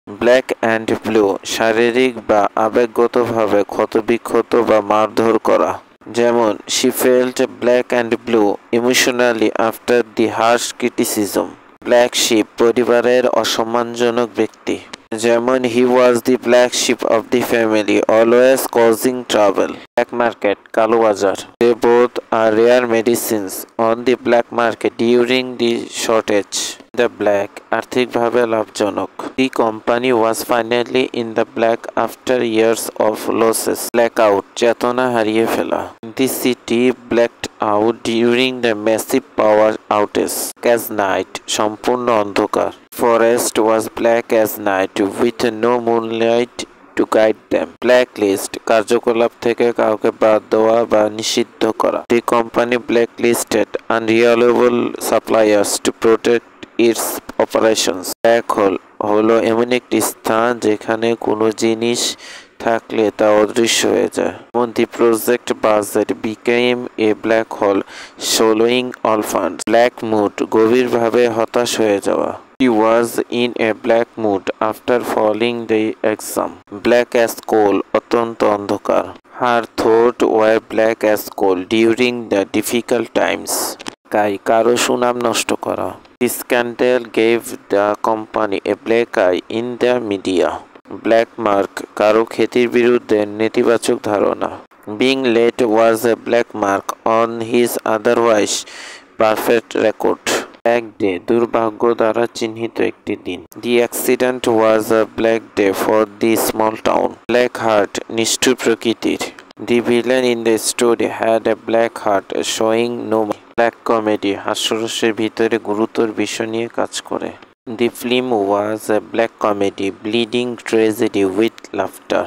Black and blue শারীরিক বা আবেগগতভাবে ক্ষতবিক্ষত বা মারধর করা। যেমন she felt black and blue emotionally after the harsh criticism. Black sheep পরিবারের অসম্মানজনক ব্যক্তি। যেমন he was the black sheep of the family, always causing trouble. Black market কালো বাজার। They both are rare medicines on the black market during the shortage. The black আর্থিকভাবে লাভজনক। The company was finally in the black after years of losses. Blackout চেতনা হারিয়ে ফেলা। The city blacked out during the massive power outage. As night সম্পূর্ণ অন্ধকার। Forest was black as night with no moonlight to guide them. Blacklist কার্যকলাপ থেকে কাউকে বাদ দেওয়া বা নিষিদ্ধ করা। The company blacklisted unreliable suppliers to protect its operations. Black hole হলো এমন একটি স্থান যেখানে কোনো জিনিস থাকলে তা অদৃশ্য হয়ে যায়। The project budget became a black hole swallowing all funds. Black mood গভীরভাবে হতাশ হয়ে যাওয়া। He was in a black mood after failing the exam. Black as coal অত্যন্ত অন্ধকার। Her thoughts were black as coal during the difficult times. কারো সুনাম নষ্ট করা। The scandal gave the company a black eye in the media. Black mark কারো খ্যাতির বিরুদ্ধে নেতিবাচক ধারণা। Being late was a black mark on his otherwise perfect record. Black day দুর্ভাগ্য দ্বারা চিহ্নিত একটি দিন। The accident was a black day for the small town. Black heart নিষ্ঠুর প্রকৃতির। The villain in the story had a black heart showing no mercy. Black comedy হাস্যরসের ভিতরে গুরুতর বিষয় নিয়ে কাজ করে। The film was a black comedy, bleeding tragedy with laughter.